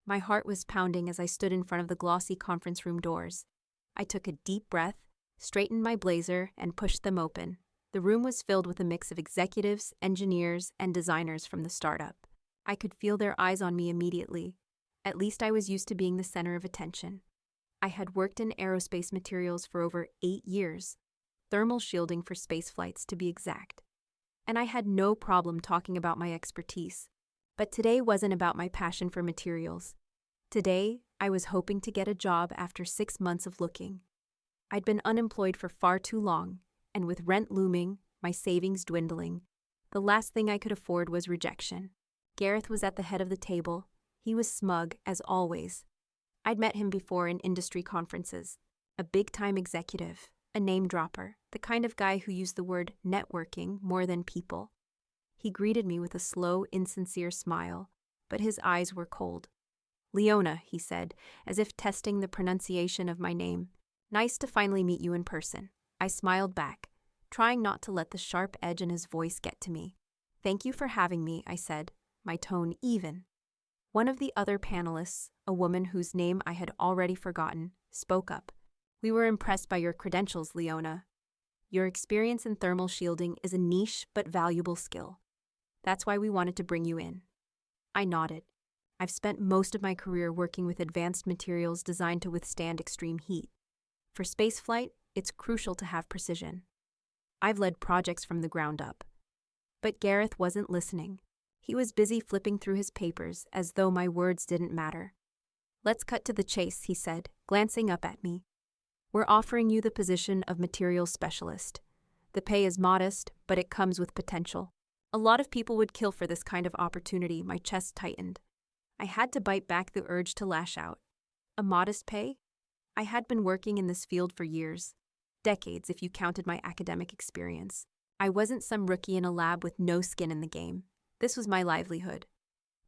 My heart was pounding as I stood in front of the glossy conference room doors. I took a deep breath, straightened my blazer, and pushed them open. The room was filled with a mix of executives, engineers, and designers from the startup. I could feel their eyes on me immediately. At least I was used to being the center of attention. I had worked in aerospace materials for over 8 years, thermal shielding for space flights to be exact. And I had no problem talking about my expertise. But today wasn't about my passion for materials. Today, I was hoping to get a job after 6 months of looking. I'd been unemployed for far too long, and with rent looming, my savings dwindling, the last thing I could afford was rejection. Gareth was at the head of the table. He was smug, as always. I'd met him before in industry conferences. A big-time executive, a name-dropper, the kind of guy who used the word networking more than people. He greeted me with a slow, insincere smile, but his eyes were cold. "Leona," he said, as if testing the pronunciation of my name. "Nice to finally meet you in person." I smiled back, trying not to let the sharp edge in his voice get to me. "Thank you for having me," I said, my tone even. One of the other panelists, a woman whose name I had already forgotten, spoke up. "We were impressed by your credentials, Leona. Your experience in thermal shielding is a niche but valuable skill. That's why we wanted to bring you in." I nodded. I've spent most of my career working with advanced materials designed to withstand extreme heat. For spaceflight, it's crucial to have precision. I've led projects from the ground up. But Gareth wasn't listening. He was busy flipping through his papers as though my words didn't matter. "Let's cut to the chase," he said, glancing up at me. "We're offering you the position of materials specialist. The pay is modest, but it comes with potential. A lot of people would kill for this kind of opportunity." My chest tightened. I had to bite back the urge to lash out. A modest pay? I had been working in this field for years. Decades, if you counted my academic experience. I wasn't some rookie in a lab with no skin in the game. This was my livelihood.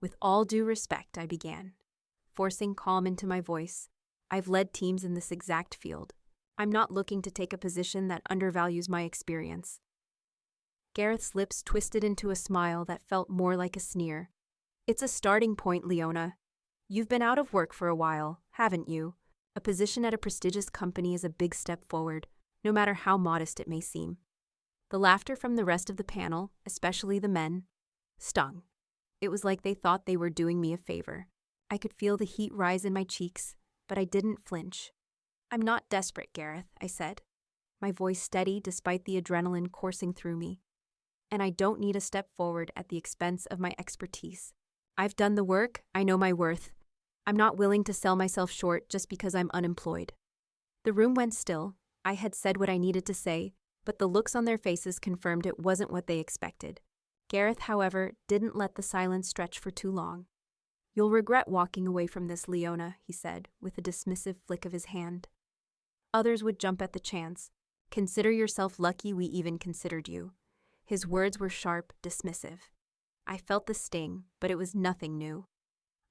"With all due respect," I began, forcing calm into my voice. "I've led teams in this exact field. I'm not looking to take a position that undervalues my experience." Gareth's lips twisted into a smile that felt more like a sneer. "It's a starting point, Leona. You've been out of work for a while, haven't you? A position at a prestigious company is a big step forward, no matter how modest it may seem." The laughter from the rest of the panel, especially the men, stung. It was like they thought they were doing me a favor. I could feel the heat rise in my cheeks, but I didn't flinch. "I'm not desperate, Gareth," I said, my voice steady despite the adrenaline coursing through me. "And I don't need a step forward at the expense of my expertise. I've done the work, I know my worth. I'm not willing to sell myself short just because I'm unemployed." The room went still. I had said what I needed to say, but the looks on their faces confirmed it wasn't what they expected. Gareth, however, didn't let the silence stretch for too long. "You'll regret walking away from this, Leona," he said, with a dismissive flick of his hand. Others would jump at the chance. "Consider yourself lucky we even considered you." His words were sharp, dismissive. I felt the sting, but it was nothing new.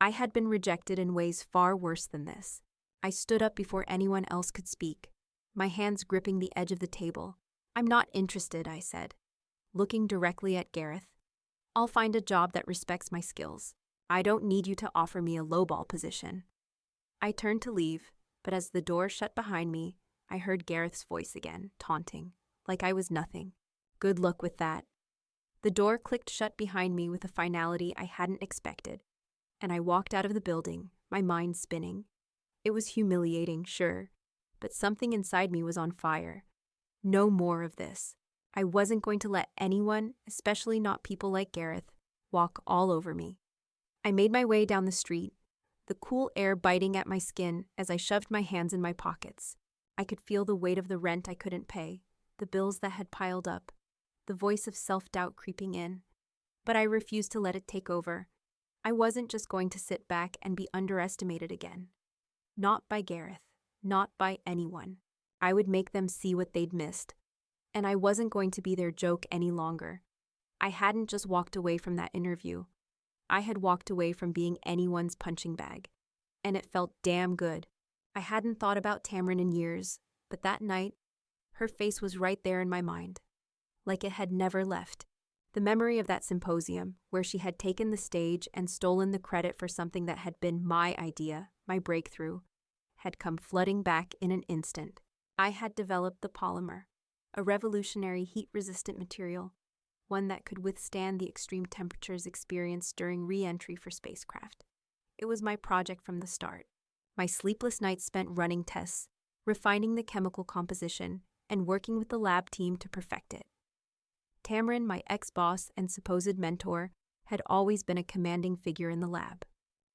I had been rejected in ways far worse than this. I stood up before anyone else could speak, my hands gripping the edge of the table. "I'm not interested," I said, looking directly at Gareth. "I'll find a job that respects my skills. I don't need you to offer me a lowball position." I turned to leave, but as the door shut behind me, I heard Gareth's voice again, taunting, like I was nothing. "Good luck with that." The door clicked shut behind me with a finality I hadn't expected, and I walked out of the building, my mind spinning. It was humiliating, sure, but something inside me was on fire. No more of this. I wasn't going to let anyone, especially not people like Gareth, walk all over me. I made my way down the street, the cool air biting at my skin as I shoved my hands in my pockets. I could feel the weight of the rent I couldn't pay, the bills that had piled up, the voice of self-doubt creeping in. But I refused to let it take over. I wasn't just going to sit back and be underestimated again. Not by Gareth, not by anyone. I would make them see what they'd missed. And I wasn't going to be their joke any longer. I hadn't just walked away from that interview. I had walked away from being anyone's punching bag. And it felt damn good. I hadn't thought about Tamron in years, but that night, her face was right there in my mind. Like it had never left. The memory of that symposium, where she had taken the stage and stolen the credit for something that had been my idea, my breakthrough, had come flooding back in an instant. I had developed the polymer, a revolutionary heat-resistant material, one that could withstand the extreme temperatures experienced during re-entry for spacecraft. It was my project from the start. My sleepless nights spent running tests, refining the chemical composition, and working with the lab team to perfect it. Tamron, my ex-boss and supposed mentor, had always been a commanding figure in the lab.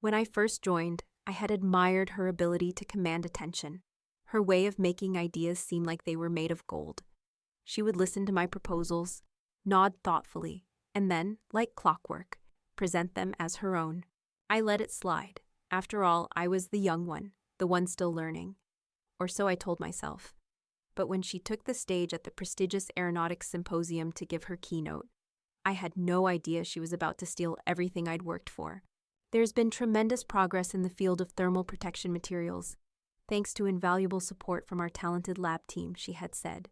When I first joined, I had admired her ability to command attention, her way of making ideas seem like they were made of gold. She would listen to my proposals, nod thoughtfully, and then, like clockwork, present them as her own. I let it slide. After all, I was the young one, the one still learning. Or so I told myself. But when she took the stage at the prestigious Aeronautics Symposium to give her keynote, I had no idea she was about to steal everything I'd worked for. There's been tremendous progress in the field of thermal protection materials, thanks to invaluable support from our talented lab team, she had said,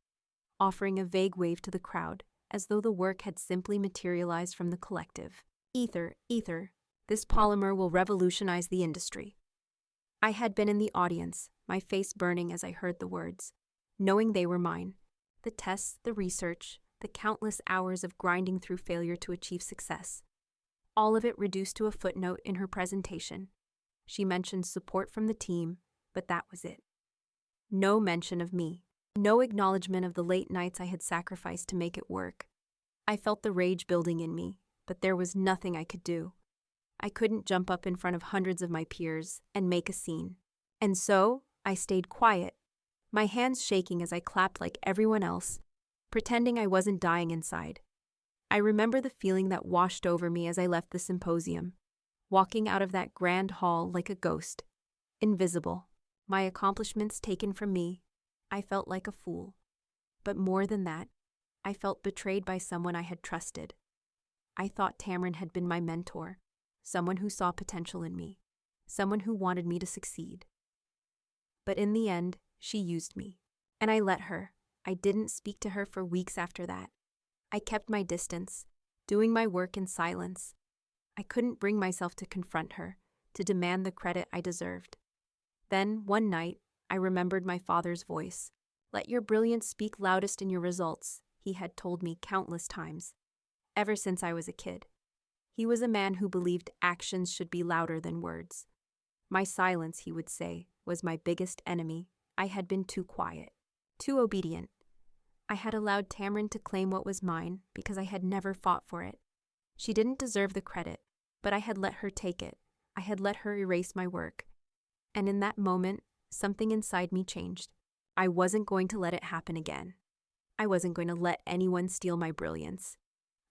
offering a vague wave to the crowd, as though the work had simply materialized from the collective. Ether, this polymer will revolutionize the industry. I had been in the audience, my face burning as I heard the words, knowing they were mine. The tests, the research, the countless hours of grinding through failure to achieve success. All of it reduced to a footnote in her presentation. She mentioned support from the team, but that was it. No mention of me. No acknowledgement of the late nights I had sacrificed to make it work. I felt the rage building in me, but there was nothing I could do. I couldn't jump up in front of hundreds of my peers and make a scene. And so, I stayed quiet, my hands shaking as I clapped like everyone else, pretending I wasn't dying inside. I remember the feeling that washed over me as I left the symposium, walking out of that grand hall like a ghost, invisible, my accomplishments taken from me. I felt like a fool. But more than that, I felt betrayed by someone I had trusted. I thought Tamron had been my mentor, someone who saw potential in me, someone who wanted me to succeed. But in the end, she used me, and I let her. I didn't speak to her for weeks after that. I kept my distance, doing my work in silence. I couldn't bring myself to confront her, to demand the credit I deserved. Then, one night, I remembered my father's voice. "Let your brilliance speak loudest in your results," he had told me countless times, ever since I was a kid. He was a man who believed actions should be louder than words. My silence, he would say, was my biggest enemy. I had been too quiet, too obedient. I had allowed Tamron to claim what was mine because I had never fought for it. She didn't deserve the credit, but I had let her take it. I had let her erase my work. And in that moment, something inside me changed. I wasn't going to let it happen again. I wasn't going to let anyone steal my brilliance.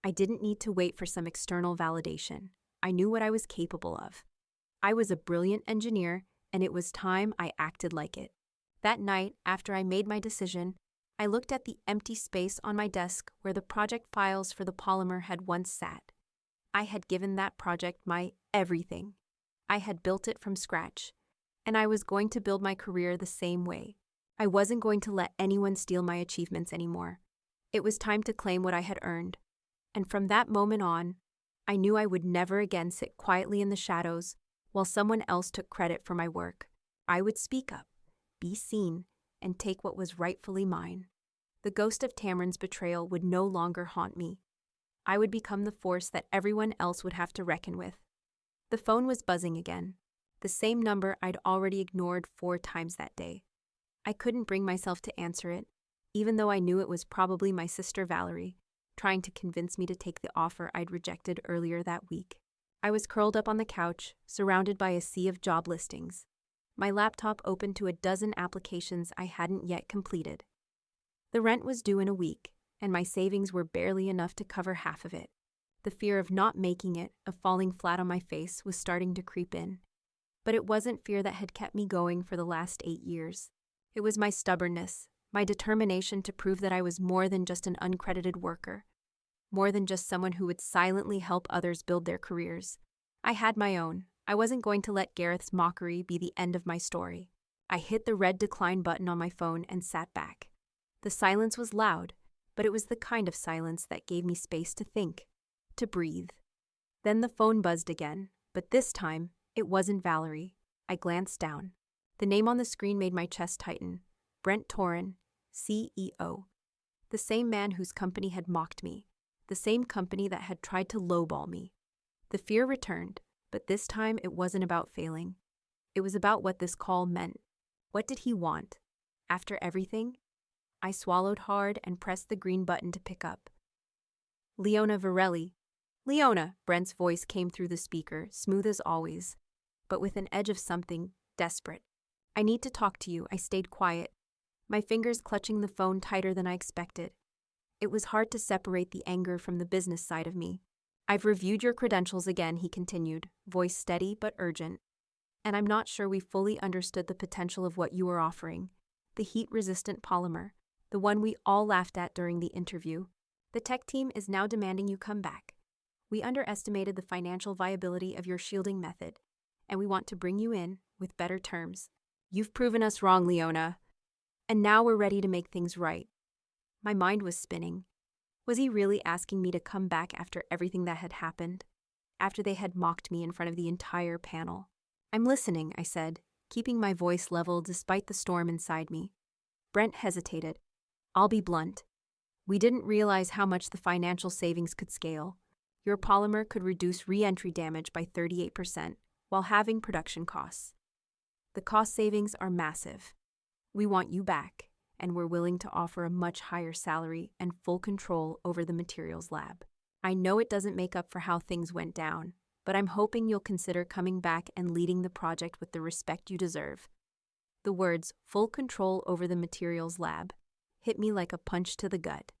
I didn't need to wait for some external validation. I knew what I was capable of. I was a brilliant engineer, and it was time I acted like it. That night, after I made my decision, I looked at the empty space on my desk where the project files for the polymer had once sat. I had given that project my everything. I had built it from scratch, and I was going to build my career the same way. I wasn't going to let anyone steal my achievements anymore. It was time to claim what I had earned. And from that moment on, I knew I would never again sit quietly in the shadows while someone else took credit for my work. I would speak up, be seen, and take what was rightfully mine. The ghost of Tamron's betrayal would no longer haunt me. I would become the force that everyone else would have to reckon with. The phone was buzzing again, the same number I'd already ignored 4 times that day. I couldn't bring myself to answer it, even though I knew it was probably my sister Valerie, trying to convince me to take the offer I'd rejected earlier that week. I was curled up on the couch, surrounded by a sea of job listings. My laptop open to a dozen applications I hadn't yet completed. The rent was due in a week, and my savings were barely enough to cover half of it. The fear of not making it, of falling flat on my face, was starting to creep in. But it wasn't fear that had kept me going for the last 8 years. It was my stubbornness, my determination to prove that I was more than just an uncredited worker, more than just someone who would silently help others build their careers. I had my own. I wasn't going to let Gareth's mockery be the end of my story. I hit the red decline button on my phone and sat back. The silence was loud, but it was the kind of silence that gave me space to think, to breathe. Then the phone buzzed again, but this time, it wasn't Valerie. I glanced down. The name on the screen made my chest tighten. Brent Torin, CEO. The same man whose company had mocked me. The same company that had tried to lowball me. The fear returned, but this time it wasn't about failing. It was about what this call meant. What did he want? After everything? I swallowed hard and pressed the green button to pick up. Leona Varelli. Leona, Brent's voice came through the speaker, smooth as always, but with an edge of something desperate. I need to talk to you. I stayed quiet, my fingers clutching the phone tighter than I expected. It was hard to separate the anger from the business side of me. I've reviewed your credentials again, he continued, voice steady but urgent. And I'm not sure we fully understood the potential of what you were offering. The heat-resistant polymer, the one we all laughed at during the interview. The tech team is now demanding you come back. We underestimated the financial viability of your shielding method, and we want to bring you in with better terms. You've proven us wrong, Leona. And now we're ready to make things right. My mind was spinning. Was he really asking me to come back after everything that had happened? After they had mocked me in front of the entire panel? I'm listening, I said, keeping my voice level despite the storm inside me. Brent hesitated. I'll be blunt. We didn't realize how much the financial savings could scale. Your polymer could reduce re-entry damage by 38% while halving production costs. The cost savings are massive. We want you back, and we're willing to offer a much higher salary and full control over the materials lab. I know it doesn't make up for how things went down, but I'm hoping you'll consider coming back and leading the project with the respect you deserve. The words, full control over the materials lab, hit me like a punch to the gut.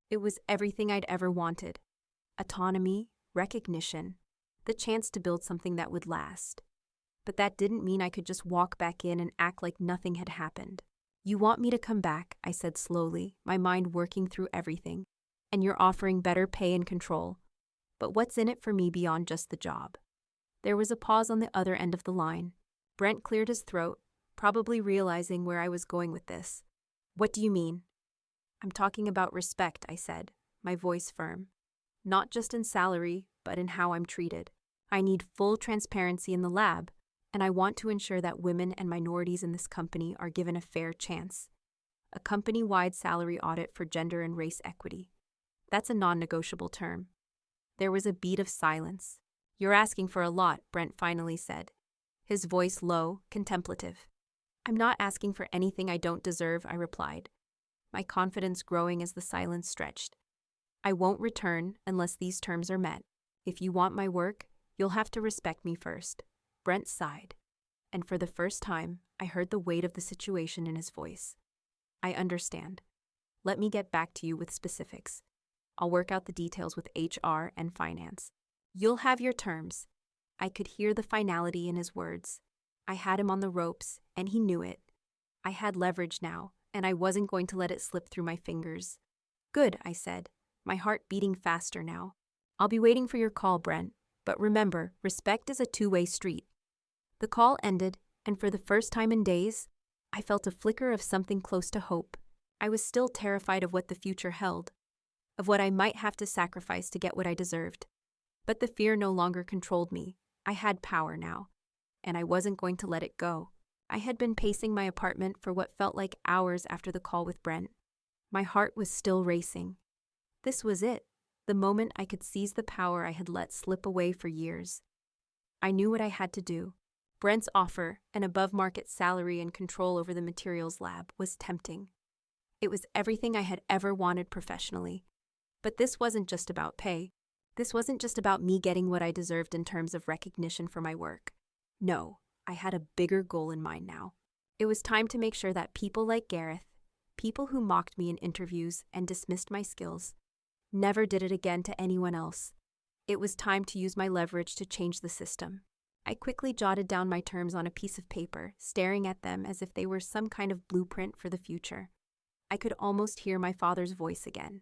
It was everything I'd ever wanted. Autonomy, recognition, the chance to build something that would last. But that didn't mean I could just walk back in and act like nothing had happened. You want me to come back, I said slowly, my mind working through everything. And you're offering better pay and control. But what's in it for me beyond just the job? There was a pause on the other end of the line. Brent cleared his throat, probably realizing where I was going with this. What do you mean? I'm talking about respect, I said, my voice firm. Not just in salary, but in how I'm treated. I need full transparency in the lab, and I want to ensure that women and minorities in this company are given a fair chance. A company-wide salary audit for gender and race equity. That's a non-negotiable term. There was a beat of silence. You're asking for a lot, Brent finally said, his voice low, contemplative. I'm not asking for anything I don't deserve, I replied, my confidence growing as the silence stretched. I won't return unless these terms are met. If you want my work, you'll have to respect me first. Brent sighed, and for the first time, I heard the weight of the situation in his voice. I understand. Let me get back to you with specifics. I'll work out the details with HR and finance. You'll have your terms. I could hear the finality in his words. I had him on the ropes, and he knew it. I had leverage now, and I wasn't going to let it slip through my fingers. Good, I said, my heart beating faster now. I'll be waiting for your call, Brent. But remember, respect is a two-way street. The call ended, and for the first time in days, I felt a flicker of something close to hope. I was still terrified of what the future held, of what I might have to sacrifice to get what I deserved. But the fear no longer controlled me. I had power now, and I wasn't going to let it go. I had been pacing my apartment for what felt like hours after the call with Brent. My heart was still racing. This was it, the moment I could seize the power I had let slip away for years. I knew what I had to do. Brent's offer, an above-market salary and control over the materials lab, was tempting. It was everything I had ever wanted professionally. But this wasn't just about pay. This wasn't just about me getting what I deserved in terms of recognition for my work. No, I had a bigger goal in mind now. It was time to make sure that people like Gareth, people who mocked me in interviews and dismissed my skills, never did it again to anyone else. It was time to use my leverage to change the system. I quickly jotted down my terms on a piece of paper, staring at them as if they were some kind of blueprint for the future. I could almost hear my father's voice again.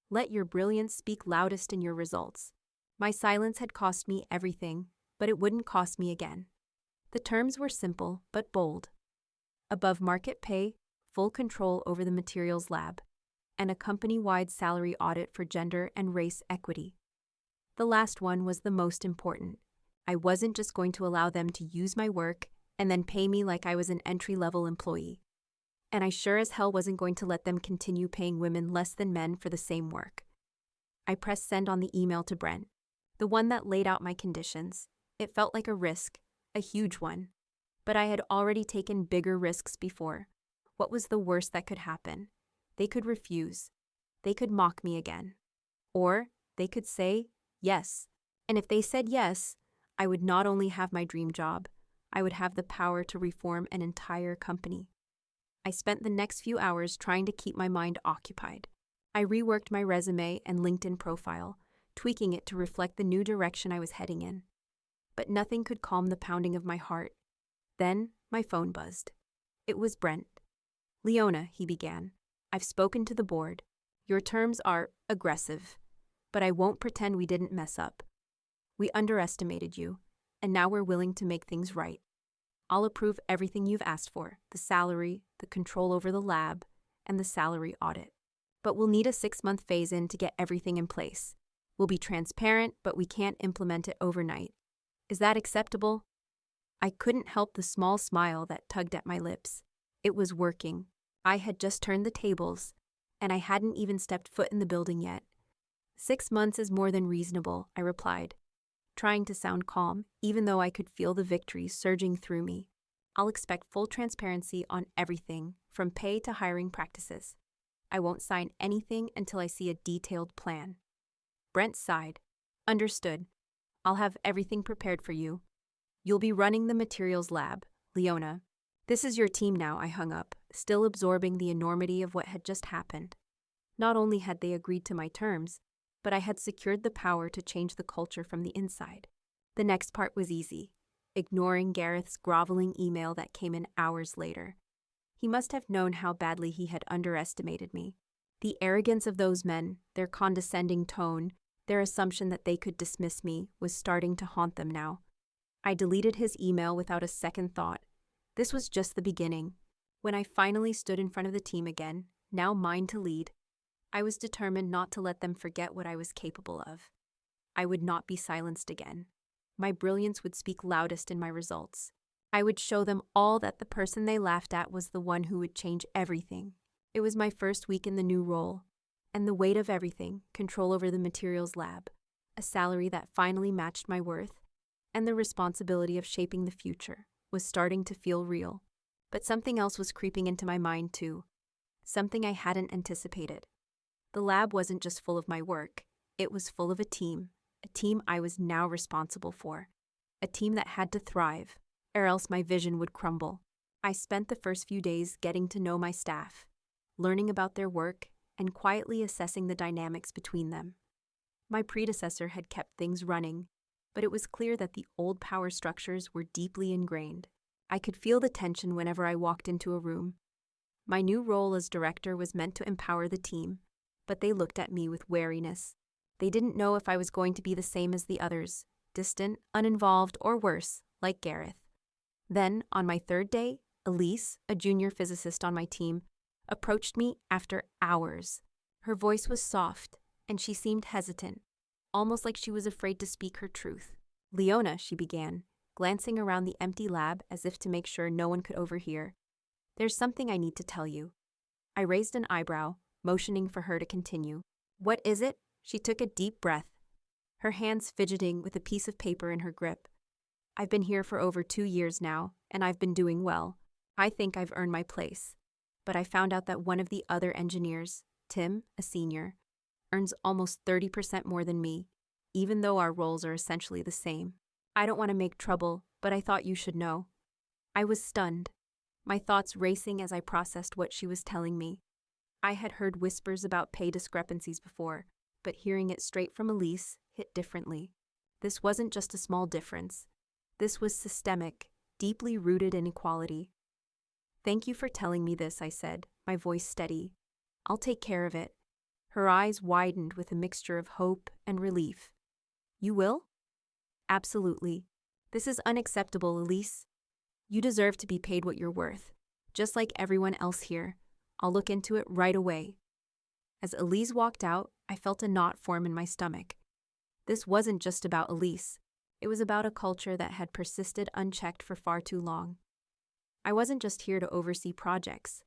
Let your brilliance speak loudest in your results. My silence had cost me everything, but it wouldn't cost me again. The terms were simple but bold. Above market pay, full control over the materials lab, and a company-wide salary audit for gender and race equity. The last one was the most important. I wasn't just going to allow them to use my work and then pay me like I was an entry-level employee. And I sure as hell wasn't going to let them continue paying women less than men for the same work. I pressed send on the email to Brent, the one that laid out my conditions. It felt like a risk, a huge one. But I had already taken bigger risks before. What was the worst that could happen? They could refuse. They could mock me again. Or they could say yes. And if they said yes, I would not only have my dream job, I would have the power to reform an entire company. I spent the next few hours trying to keep my mind occupied. I reworked my resume and LinkedIn profile, tweaking it to reflect the new direction I was heading in. But nothing could calm the pounding of my heart. Then my phone buzzed. It was Brent. "Leona," he began, "I've spoken to the board. Your terms are aggressive, but I won't pretend we didn't mess up. We underestimated you, and now we're willing to make things right. I'll approve everything you've asked for, the salary, the control over the lab, and the salary audit. But we'll need a 6-month phase-in to get everything in place. We'll be transparent, but we can't implement it overnight. Is that acceptable?" I couldn't help the small smile that tugged at my lips. It was working. I had just turned the tables, and I hadn't even stepped foot in the building yet. 6 months is more than reasonable, I replied, trying to sound calm, even though I could feel the victory surging through me. I'll expect full transparency on everything, from pay to hiring practices. I won't sign anything until I see a detailed plan. Brent sighed. Understood. I'll have everything prepared for you. You'll be running the materials lab, Leona. This is your team now, I hung up, still absorbing the enormity of what had just happened. Not only had they agreed to my terms, but I had secured the power to change the culture from the inside. The next part was easy, ignoring Gareth's groveling email that came in hours later. He must have known how badly he had underestimated me. The arrogance of those men, their condescending tone, their assumption that they could dismiss me was starting to haunt them now. I deleted his email without a second thought. This was just the beginning. When I finally stood in front of the team again, now mine to lead, I was determined not to let them forget what I was capable of. I would not be silenced again. My brilliance would speak loudest in my results. I would show them all that the person they laughed at was the one who would change everything. It was my first week in the new role, and the weight of everything, control over the materials lab, a salary that finally matched my worth, and the responsibility of shaping the future, was starting to feel real. But something else was creeping into my mind too, something I hadn't anticipated. The lab wasn't just full of my work, it was full of a team I was now responsible for, a team that had to thrive, or else my vision would crumble. I spent the first few days getting to know my staff, learning about their work, and quietly assessing the dynamics between them. My predecessor had kept things running, but it was clear that the old power structures were deeply ingrained. I could feel the tension whenever I walked into a room. My new role as director was meant to empower the team, but they looked at me with wariness. They didn't know if I was going to be the same as the others, distant, uninvolved, or worse, like Gareth. Then, on my third day, Elise, a junior physicist on my team, approached me after hours. Her voice was soft, and she seemed hesitant, almost like she was afraid to speak her truth. "Leona," she began, glancing around the empty lab as if to make sure no one could overhear. "There's something I need to tell you." I raised an eyebrow, motioning for her to continue. "What is it?" She took a deep breath, her hands fidgeting with a piece of paper in her grip. "I've been here for over 2 years now, and I've been doing well. I think I've earned my place. But I found out that one of the other engineers, Tim, a senior, earns almost 30% more than me, even though our roles are essentially the same. I don't want to make trouble, but I thought you should know." I was stunned, my thoughts racing as I processed what she was telling me. I had heard whispers about pay discrepancies before, but hearing it straight from Elise hit differently. This wasn't just a small difference. This was systemic, deeply rooted inequality. "Thank you for telling me this," I said, my voice steady. "I'll take care of it." Her eyes widened with a mixture of hope and relief. "You will?" "Absolutely. This is unacceptable, Elise. You deserve to be paid what you're worth, just like everyone else here. I'll look into it right away." As Elise walked out, I felt a knot form in my stomach. This wasn't just about Elise. It was about a culture that had persisted unchecked for far too long. I wasn't just here to oversee projects.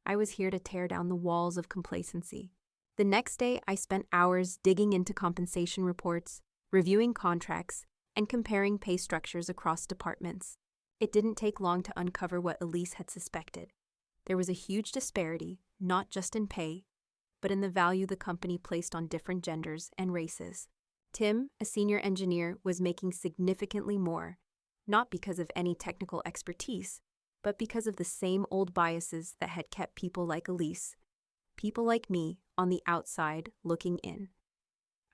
I was here to tear down the walls of complacency. The next day, I spent hours digging into compensation reports, reviewing contracts, and comparing pay structures across departments. It didn't take long to uncover what Elise had suspected. There was a huge disparity, not just in pay, but in the value the company placed on different genders and races. Tim, a senior engineer, was making significantly more, not because of any technical expertise, but because of the same old biases that had kept people like Elise, people like me, on the outside looking in.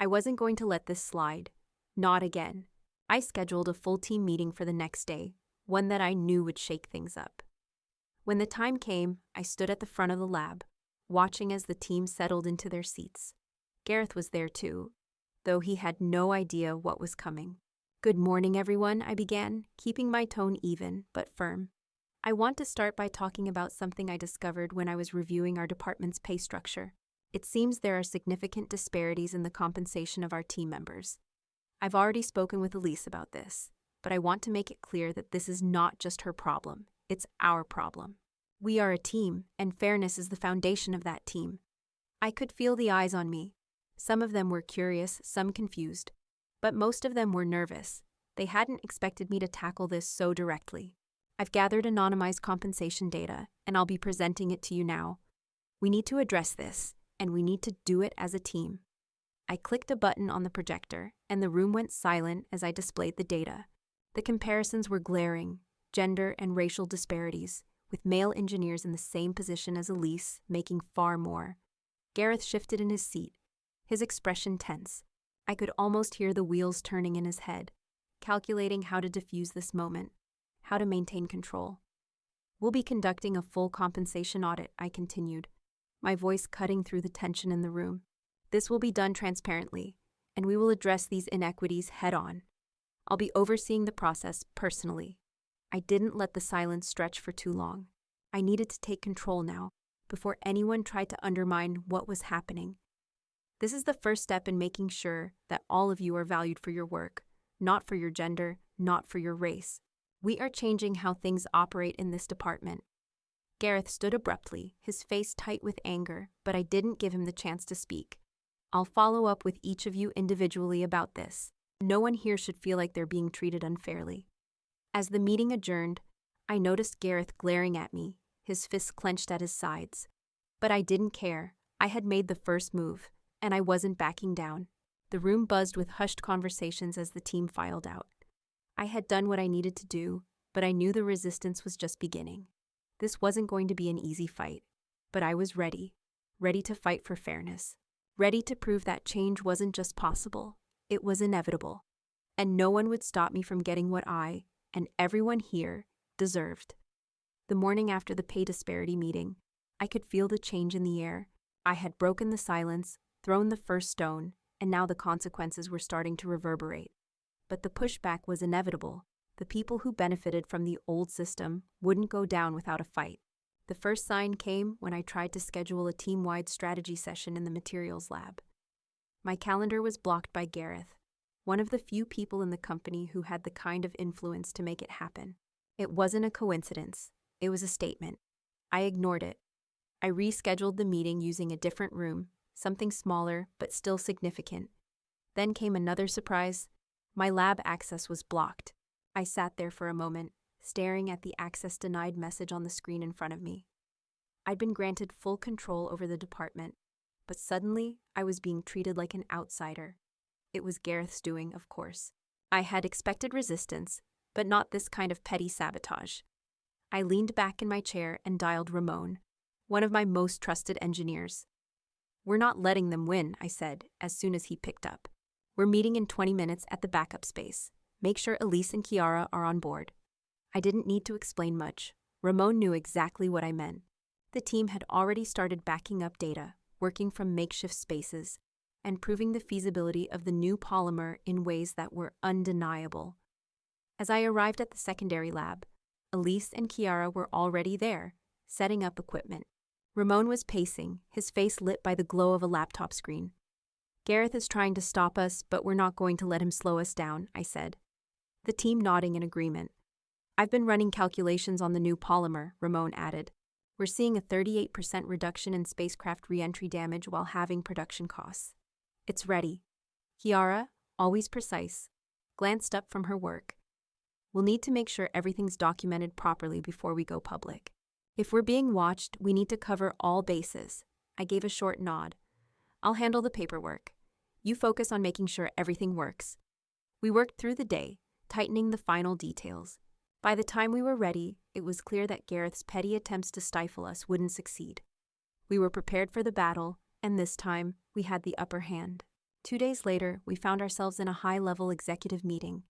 I wasn't going to let this slide. Not again. I scheduled a full team meeting for the next day, one that I knew would shake things up. When the time came, I stood at the front of the lab, watching as the team settled into their seats. Gareth was there too, though he had no idea what was coming. "Good morning, everyone," I began, keeping my tone even but firm. "I want to start by talking about something I discovered when I was reviewing our department's pay structure. It seems there are significant disparities in the compensation of our team members. I've already spoken with Elise about this, but I want to make it clear that this is not just her problem, it's our problem. We are a team, and fairness is the foundation of that team." I could feel the eyes on me. Some of them were curious, some confused, but most of them were nervous. They hadn't expected me to tackle this so directly. "I've gathered anonymized compensation data, and I'll be presenting it to you now. We need to address this, and we need to do it as a team." I clicked a button on the projector, and the room went silent as I displayed the data. The comparisons were glaring, gender and racial disparities, with male engineers in the same position as Elise making far more. Gareth shifted in his seat, his expression tense. I could almost hear the wheels turning in his head, calculating how to diffuse this moment, how to maintain control. "We'll be conducting a full compensation audit," I continued, my voice cutting through the tension in the room. "This will be done transparently, and we will address these inequities head-on. I'll be overseeing the process personally." I didn't let the silence stretch for too long. I needed to take control now, before anyone tried to undermine what was happening. "This is the first step in making sure that all of you are valued for your work, not for your gender, not for your race. We are changing how things operate in this department." Gareth stood abruptly, his face tight with anger, but I didn't give him the chance to speak. "I'll follow up with each of you individually about this. No one here should feel like they're being treated unfairly." As the meeting adjourned, I noticed Gareth glaring at me, his fists clenched at his sides. But I didn't care. I had made the first move, and I wasn't backing down. The room buzzed with hushed conversations as the team filed out. I had done what I needed to do, but I knew the resistance was just beginning. This wasn't going to be an easy fight, but I was ready to fight for fairness, ready to prove that change wasn't just possible, it was inevitable, and no one would stop me from getting what I, and everyone here, deserved. The morning after the pay disparity meeting, I could feel the change in the air. I had broken the silence, thrown the first stone, and now the consequences were starting to reverberate. But the pushback was inevitable. The people who benefited from the old system wouldn't go down without a fight. The first sign came when I tried to schedule a team-wide strategy session in the materials lab. My calendar was blocked by Gareth, one of the few people in the company who had the kind of influence to make it happen. It wasn't a coincidence. It was a statement. I ignored it. I rescheduled the meeting using a different room, something smaller but still significant. Then came another surprise. My lab access was blocked. I sat there for a moment, staring at the access denied message on the screen in front of me. I'd been granted full control over the department, but suddenly I was being treated like an outsider. It was Gareth's doing, of course. I had expected resistance, but not this kind of petty sabotage. I leaned back in my chair and dialed Ramon, one of my most trusted engineers. "We're not letting them win," I said, as soon as he picked up. "We're meeting in 20 minutes at the backup space. Make sure Elise and Kiara are on board." I didn't need to explain much. Ramon knew exactly what I meant. The team had already started backing up data, working from makeshift spaces, and proving the feasibility of the new polymer in ways that were undeniable. As I arrived at the secondary lab, Elise and Kiara were already there, setting up equipment. Ramon was pacing, his face lit by the glow of a laptop screen. Gareth is trying to stop us, but we're not going to let him slow us down, I said. The team nodding in agreement. I've been running calculations on the new polymer, Ramon added. We're seeing a 38% reduction in spacecraft re-entry damage while halving production costs. It's ready. Kiara, always precise, glanced up from her work. We'll need to make sure everything's documented properly before we go public. If we're being watched, we need to cover all bases. I gave a short nod. I'll handle the paperwork. You focus on making sure everything works. We worked through the day, tightening the final details. By the time we were ready, it was clear that Gareth's petty attempts to stifle us wouldn't succeed. We were prepared for the battle, and this time, we had the upper hand. 2 days later, we found ourselves in a high-level executive meeting,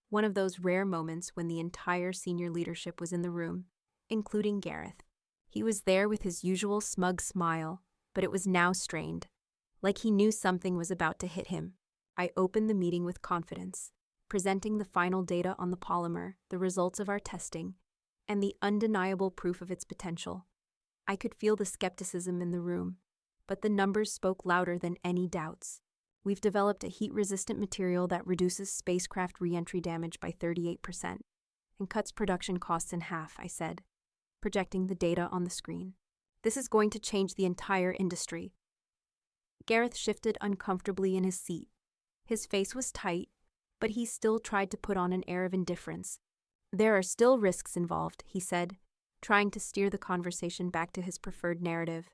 one of those rare moments when the entire senior leadership was in the room, including Gareth. He was there with his usual smug smile, but it was now strained, like he knew something was about to hit him. I opened the meeting with confidence, presenting the final data on the polymer, the results of our testing, and the undeniable proof of its potential. I could feel the skepticism in the room, but the numbers spoke louder than any doubts. We've developed a heat-resistant material that reduces spacecraft re-entry damage by 38% and cuts production costs in half, I said, projecting the data on the screen. This is going to change the entire industry. Gareth shifted uncomfortably in his seat. His face was tight, but he still tried to put on an air of indifference. There are still risks involved, he said, trying to steer the conversation back to his preferred narrative.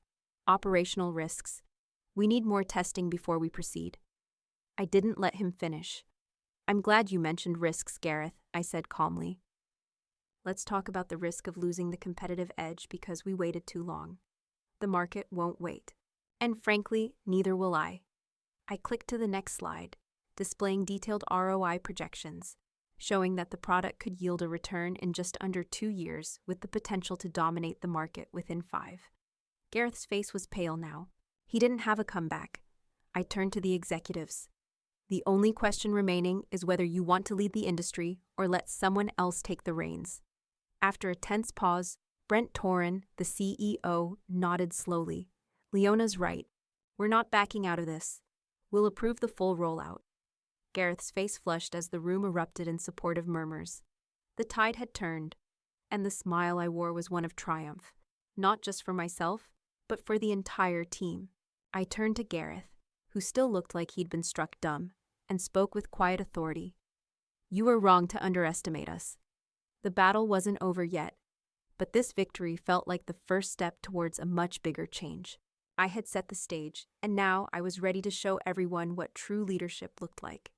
Operational risks. We need more testing before we proceed. I didn't let him finish. I'm glad you mentioned risks, Gareth, I said calmly. Let's talk about the risk of losing the competitive edge because we waited too long. The market won't wait. And frankly, neither will I. I clicked to the next slide, displaying detailed ROI projections, showing that the product could yield a return in just under 2 years with the potential to dominate the market within 5. Gareth's face was pale now. He didn't have a comeback. I turned to the executives. The only question remaining is whether you want to lead the industry or let someone else take the reins. After a tense pause, Brent Torin, the CEO, nodded slowly. Leona's right. We're not backing out of this. We'll approve the full rollout. Gareth's face flushed as the room erupted in supportive murmurs. The tide had turned, and the smile I wore was one of triumph, not just for myself, but for the entire team. I turned to Gareth, who still looked like he'd been struck dumb, and spoke with quiet authority. You were wrong to underestimate us. The battle wasn't over yet, but this victory felt like the first step towards a much bigger change. I had set the stage, and now I was ready to show everyone what true leadership looked like.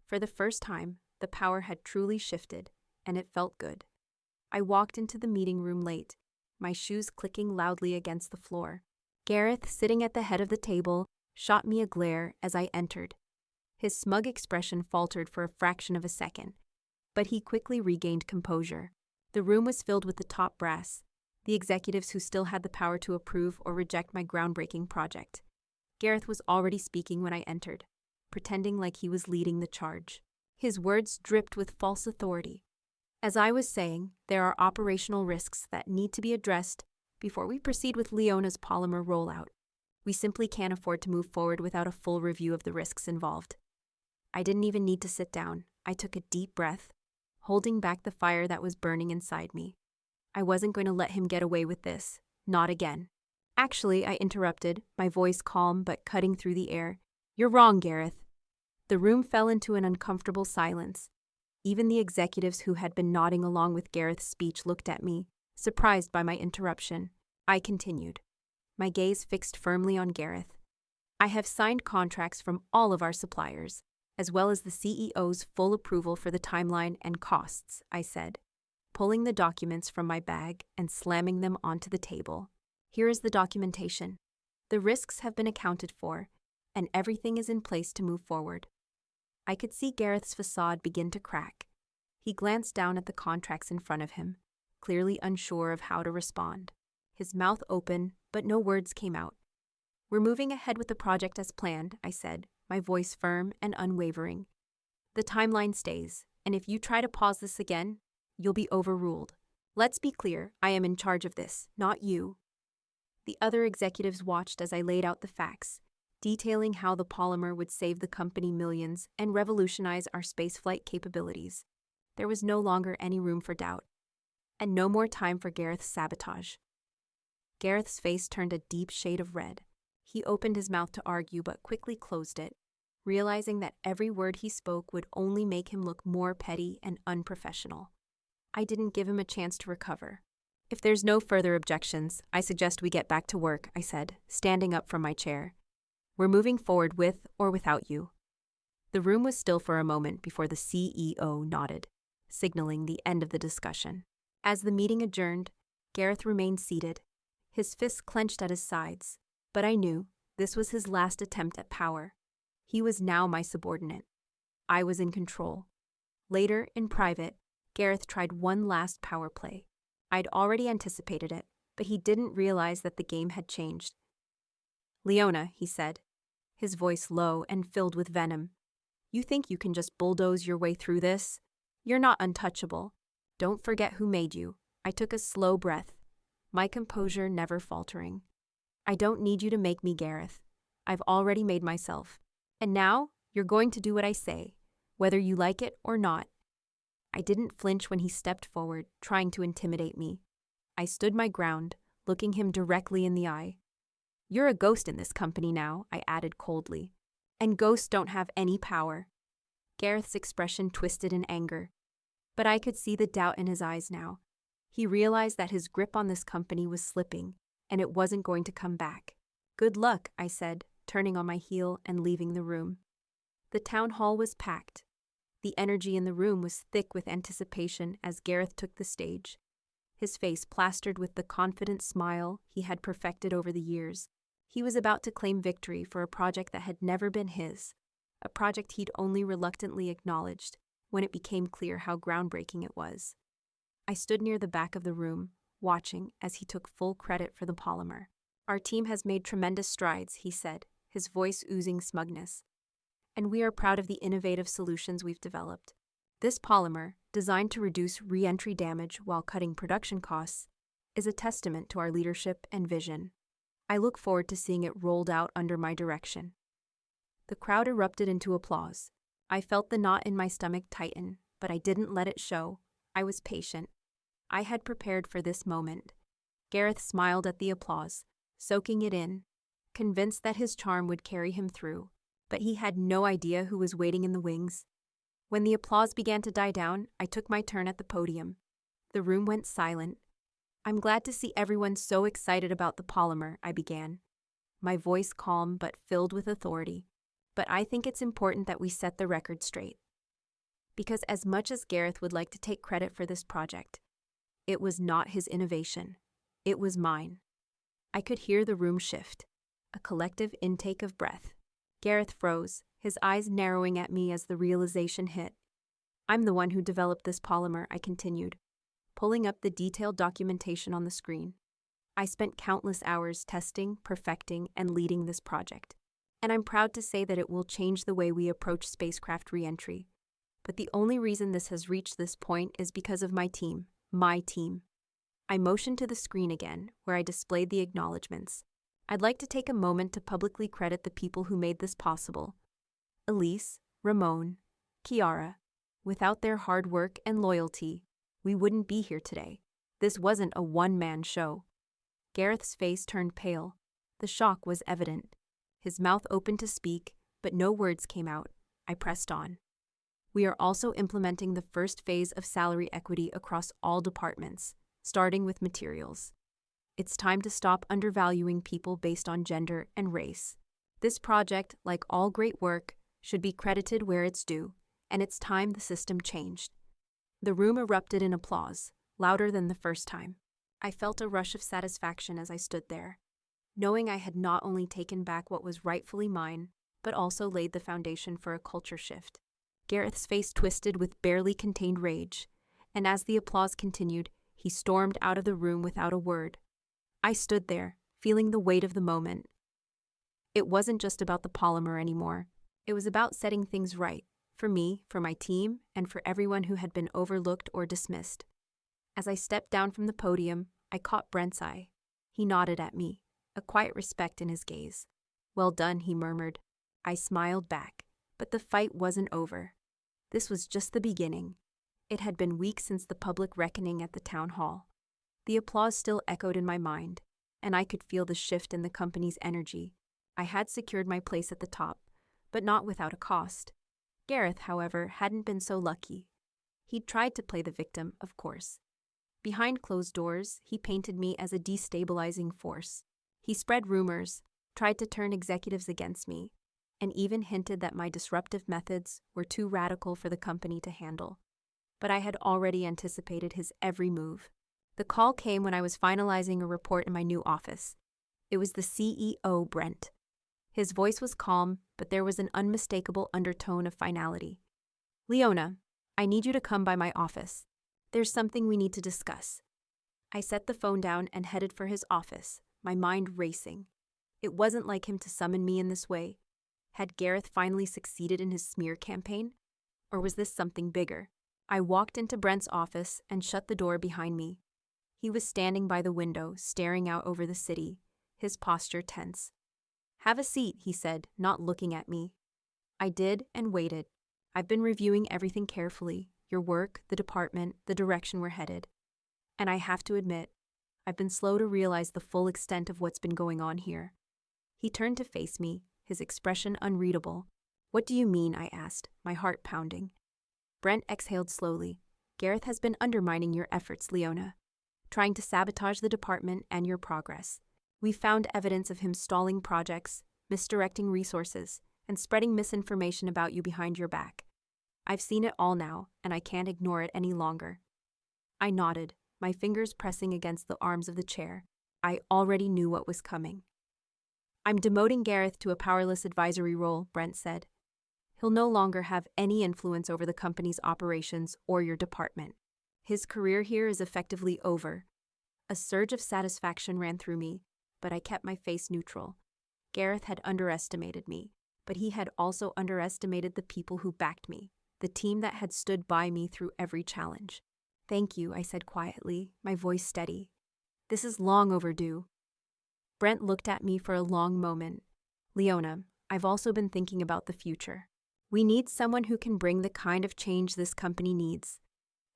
For the first time, the power had truly shifted, and it felt good. I walked into the meeting room late, my shoes clicking loudly against the floor. Gareth, sitting at the head of the table, shot me a glare as I entered. His smug expression faltered for a fraction of a second, but he quickly regained composure. The room was filled with the top brass, the executives who still had the power to approve or reject my groundbreaking project. Gareth was already speaking when I entered, pretending like he was leading the charge. His words dripped with false authority. As I was saying, there are operational risks that need to be addressed before we proceed with Leona's polymer rollout. We simply can't afford to move forward without a full review of the risks involved. I didn't even need to sit down. I took a deep breath, holding back the fire that was burning inside me. I wasn't going to let him get away with this. Not again. Actually, I interrupted, my voice calm but cutting through the air. You're wrong, Gareth. The room fell into an uncomfortable silence. Even the executives who had been nodding along with Gareth's speech looked at me, surprised by my interruption. I continued, my gaze fixed firmly on Gareth. I have signed contracts from all of our suppliers, as well as the CEO's full approval for the timeline and costs, I said, pulling the documents from my bag and slamming them onto the table. Here is the documentation. The risks have been accounted for, and everything is in place to move forward. I could see Gareth's facade begin to crack. He glanced down at the contracts in front of him, clearly unsure of how to respond. His mouth open, but no words came out. We're moving ahead with the project as planned, I said, my voice firm and unwavering. The timeline stays, and if you try to pause this again, you'll be overruled. Let's be clear, I am in charge of this, not you. The other executives watched as I laid out the facts, detailing how the polymer would save the company millions and revolutionize our spaceflight capabilities. There was no longer any room for doubt, and no more time for Gareth's sabotage. Gareth's face turned a deep shade of red. He opened his mouth to argue but quickly closed it, realizing that every word he spoke would only make him look more petty and unprofessional. I didn't give him a chance to recover. "If there's no further objections, I suggest we get back to work," I said, standing up from my chair. "We're moving forward with or without you." The room was still for a moment before the CEO nodded, signaling the end of the discussion. As the meeting adjourned, Gareth remained seated, his fists clenched at his sides, but I knew this was his last attempt at power. He was now my subordinate. I was in control. Later, in private, Gareth tried one last power play. I'd already anticipated it, but he didn't realize that the game had changed. "Leona," he said, his voice low and filled with venom, "you think you can just bulldoze your way through this? You're not untouchable. Don't forget who made you." I took a slow breath, my composure never faltering. "I don't need you to make me, Gareth. I've already made myself. And now, you're going to do what I say, whether you like it or not." I didn't flinch when he stepped forward, trying to intimidate me. I stood my ground, looking him directly in the eye. "You're a ghost in this company now," I added coldly. "And ghosts don't have any power." Gareth's expression twisted in anger, but I could see the doubt in his eyes now. He realized that his grip on this company was slipping, and it wasn't going to come back. "Good luck," I said, turning on my heel and leaving the room. The town hall was packed. The energy in the room was thick with anticipation as Gareth took the stage, his face plastered with the confident smile he had perfected over the years. He was about to claim victory for a project that had never been his, a project he'd only reluctantly acknowledged when it became clear how groundbreaking it was. I stood near the back of the room, watching as he took full credit for the polymer. "Our team has made tremendous strides," he said, his voice oozing smugness. "And we are proud of the innovative solutions we've developed. This polymer, designed to reduce re-entry damage while cutting production costs, is a testament to our leadership and vision. I look forward to seeing it rolled out under my direction." The crowd erupted into applause. I felt the knot in my stomach tighten, but I didn't let it show. I was patient. I had prepared for this moment. Gareth smiled at the applause, soaking it in, convinced that his charm would carry him through. But he had no idea who was waiting in the wings. When the applause began to die down, I took my turn at the podium. The room went silent. "I'm glad to see everyone so excited about the polymer," I began, my voice calm but filled with authority. "But I think it's important that we set the record straight. Because as much as Gareth would like to take credit for this project, it was not his innovation. It was mine." I could hear the room shift, a collective intake of breath. Gareth froze, his eyes narrowing at me as the realization hit. "I'm the one who developed this polymer," I continued, pulling up the detailed documentation on the screen. "I spent countless hours testing, perfecting, and leading this project. And I'm proud to say that it will change the way we approach spacecraft re-entry. But the only reason this has reached this point is because of my team. My team." I motioned to the screen again, where I displayed the acknowledgements. I'd like to take a moment to publicly credit the people who made this possible. Elise, Ramon, Kiara. Without their hard work and loyalty, we wouldn't be here today. This wasn't a one-man show. Gareth's face turned pale. The shock was evident. His mouth opened to speak, but no words came out. I pressed on. "We are also implementing the first phase of salary equity across all departments, starting with materials. It's time to stop undervaluing people based on gender and race. This project, like all great work, should be credited where it's due, and it's time the system changed." The room erupted in applause, louder than the first time. I felt a rush of satisfaction as I stood there, knowing I had not only taken back what was rightfully mine, but also laid the foundation for a culture shift. Gareth's face twisted with barely contained rage, and as the applause continued, he stormed out of the room without a word. I stood there, feeling the weight of the moment. It wasn't just about the polymer anymore. It was about setting things right, for me, for my team, and for everyone who had been overlooked or dismissed. As I stepped down from the podium, I caught Brent's eye. He nodded at me, a quiet respect in his gaze. "Well done," he murmured. I smiled back, but the fight wasn't over. This was just the beginning. It had been weeks since the public reckoning at the town hall. The applause still echoed in my mind, and I could feel the shift in the company's energy. I had secured my place at the top, but not without a cost. Gareth, however, hadn't been so lucky. He'd tried to play the victim, of course. Behind closed doors, he painted me as a destabilizing force. He spread rumors, tried to turn executives against me, and even hinted that my disruptive methods were too radical for the company to handle. But I had already anticipated his every move. The call came when I was finalizing a report in my new office. It was the CEO, Brent. His voice was calm, but there was an unmistakable undertone of finality. "Leona, I need you to come by my office. There's something we need to discuss." I set the phone down and headed for his office, my mind racing. It wasn't like him to summon me in this way. Had Gareth finally succeeded in his smear campaign? Or was this something bigger? I walked into Brent's office and shut the door behind me. He was standing by the window, staring out over the city, his posture tense. "Have a seat," he said, not looking at me. I did and waited. "I've been reviewing everything carefully, your work, the department, the direction we're headed. And I have to admit, I've been slow to realize the full extent of what's been going on here." He turned to face me, his expression unreadable. "What do you mean?" I asked, my heart pounding. Brent exhaled slowly. "Gareth has been undermining your efforts, Leona, trying to sabotage the department and your progress. We found evidence of him stalling projects, misdirecting resources, and spreading misinformation about you behind your back. I've seen it all now, and I can't ignore it any longer." I nodded, my fingers pressing against the arms of the chair. I already knew what was coming. "I'm demoting Gareth to a powerless advisory role," Brent said. "He'll no longer have any influence over the company's operations or your department. His career here is effectively over." A surge of satisfaction ran through me, but I kept my face neutral. Gareth had underestimated me, but he had also underestimated the people who backed me, the team that had stood by me through every challenge. "Thank you," I said quietly, my voice steady. "This is long overdue." Brent looked at me for a long moment. "Leona, I've also been thinking about the future. We need someone who can bring the kind of change this company needs.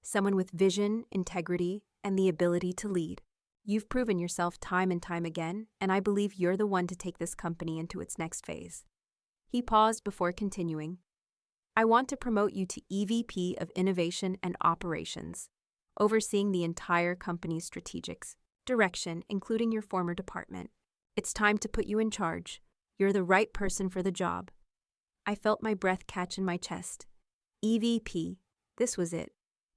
Someone with vision, integrity, and the ability to lead. You've proven yourself time and time again, and I believe you're the one to take this company into its next phase." He paused before continuing. "I want to promote you to EVP of Innovation and Operations, overseeing the entire company's strategic direction, including your former department. It's time to put you in charge. You're the right person for the job." I felt my breath catch in my chest. EVP. This was it.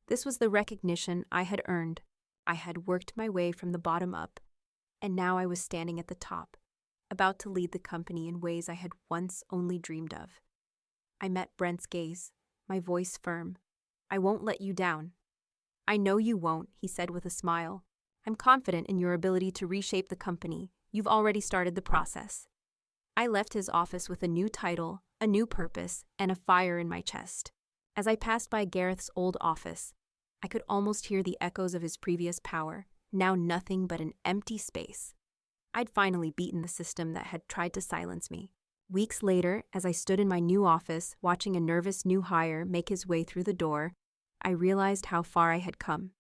This was the recognition I had earned. I had worked my way from the bottom up, and now I was standing at the top, about to lead the company in ways I had once only dreamed of. I met Brent's gaze, my voice firm. "I won't let you down." "I know you won't," he said with a smile. "I'm confident in your ability to reshape the company. You've already started the process." I left his office with a new title, a new purpose, and a fire in my chest. As I passed by Gareth's old office, I could almost hear the echoes of his previous power, now nothing but an empty space. I'd finally beaten the system that had tried to silence me. Weeks later, as I stood in my new office, watching a nervous new hire make his way through the door, I realized how far I had come.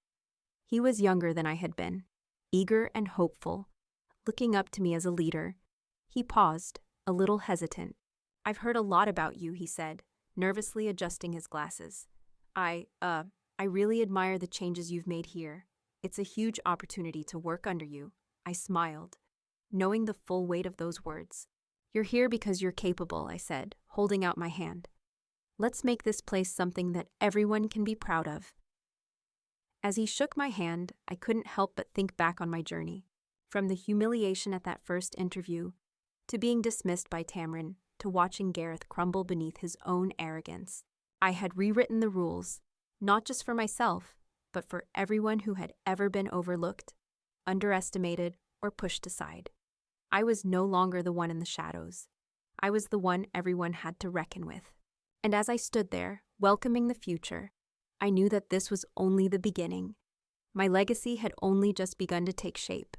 He was younger than I had been, eager and hopeful, looking up to me as a leader. He paused, a little hesitant. "I've heard a lot about you," he said, nervously adjusting his glasses. I really admire the changes you've made here. It's a huge opportunity to work under you." I smiled, knowing the full weight of those words. "You're here because you're capable," I said, holding out my hand. "Let's make this place something that everyone can be proud of." As he shook my hand, I couldn't help but think back on my journey. From the humiliation at that first interview, to being dismissed by Tamron, to watching Gareth crumble beneath his own arrogance. I had rewritten the rules, not just for myself, but for everyone who had ever been overlooked, underestimated, or pushed aside. I was no longer the one in the shadows. I was the one everyone had to reckon with. And as I stood there, welcoming the future, I knew that this was only the beginning. My legacy had only just begun to take shape.